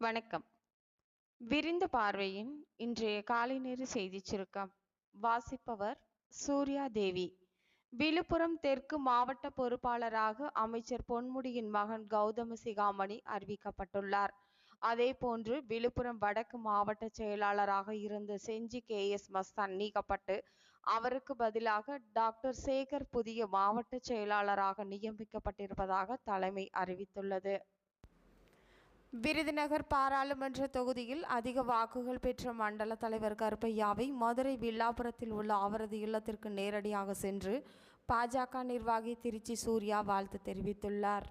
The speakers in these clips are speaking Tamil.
வணக்கம். விரிந்த பார்வையின் இன்றைய காலை நேர செய்திச் சுருக்கம். வாசிப்பவர் சூர்யா தேவி. விழுப்புரம் தெற்கு மாவட்ட பொறுப்பாளராக அமைச்சர் பொன்முடியின் மகன் கௌதம சிகாமணி அறிவிக்கப்பட்டுள்ளார். அதேபோன்று விழுப்புரம் வடக்கு மாவட்ட செயலாளராக இருந்த செஞ்சி KS மஸ்தான் நீக்கப்பட்டு அவருக்கு பதிலாக டாக்டர் சேகர் புதிய மாவட்ட செயலாளராக நியமிக்கப்பட்டிருப்பதாக தலைமை அறிவித்துள்ளது. விருதுநகர் பாராளுமன்ற தொகுதியில் அதிக வாக்குகள் பெற்ற மண்டல தலைவர் கருப்பையாவை மதுரை வில்லாபுரத்தில் உள்ள அவரது இல்லத்திற்கு நேரடியாக சென்று பாஜக நிர்வாகி திருச்சி சூர்யா வாழ்த்து தெரிவித்துள்ளார்.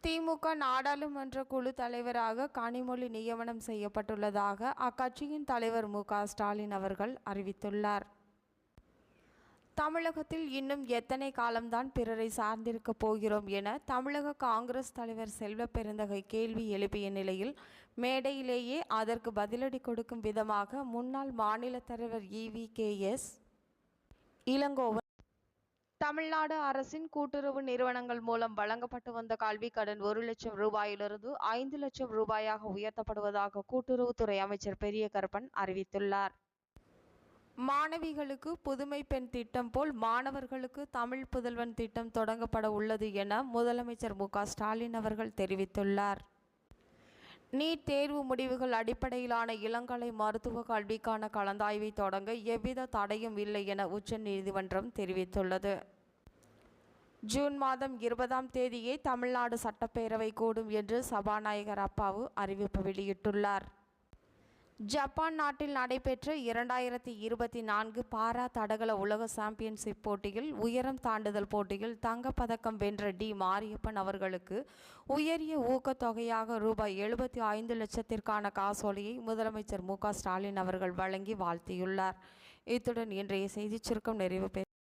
திமுக நாடாளுமன்ற குழு தலைவராக கனிமொழி நியமனம் செய்யப்பட்டுள்ளதாக அக்கட்சியின் தலைவர் மு.க.ஸ்டாலின் அவர்கள் அறிவித்துள்ளார். தமிழகத்தில் இன்னும் எத்தனை காலம்தான் பிறரை சார்ந்திருக்கப் போகிறோம் என தமிழக காங்கிரஸ் தலைவர் செல்வ பெருந்தகை கேள்வி எழுப்பிய நிலையில் மேடையிலேயே அதற்கு பதிலடி கொடுக்கும் விதமாக முன்னாள் மாநில தலைவர் EV.K.S. இளங்கோவன் தமிழ்நாடு அரசின் கூட்டுறவு நிறுவனங்கள் மூலம் வழங்கப்பட்டு வந்த கல்விக் கடன் 1 லட்சம் ரூபாயிலிருந்து 5 லட்சம் ரூபாயாக உயர்த்தப்படுவதாக கூட்டுறவுத்துறை அமைச்சர் பெரிய கருப்பன் அறிவித்துள்ளார். மாணவிகளுக்கு புதுமை பெண் திட்டம் போல் மாணவர்களுக்கு தமிழ் புதல்வன் திட்டம் தொடங்கப்பட உள்ளது என முதலமைச்சர் மு.க.ஸ்டாலின் அவர்கள் தெரிவித்துள்ளார். நீட் தேர்வு முடிவுகள் அடிப்படையிலான இளங்கலை மருத்துவ கல்விக்கான கலந்தாய்வை தொடங்க எவ்வித தடையும் இல்லை என உச்சநீதிமன்றம் தெரிவித்துள்ளது. ஜூன் மாதம் 20ஆம் தேதியே தமிழ்நாடு சட்டப்பேரவை கூடும் என்று சபாநாயகர் அப்பாவு அறிவிப்பு வெளியிட்டுள்ளார். ஜப்பான் நாட்டில் நடைபெற்ற 2024 பாரா தடகள உலக சாம்பியன்ஷிப் போட்டியில் உயரம் தாண்டுதல் போட்டியில் தங்கப்பதக்கம் வென்ற மாரியப்பன் அவர்களுக்கு உயரிய ஊக்கத்தொகையாக ரூபாய் 75 லட்சத்திற்கான காசோலையை முதலமைச்சர் மு.க.ஸ்டாலின் அவர்கள் வழங்கி வாழ்த்தியுள்ளார். இத்துடன் இன்றைய செய்திச் சுருக்கம் நிறைவு பெறுகிறது.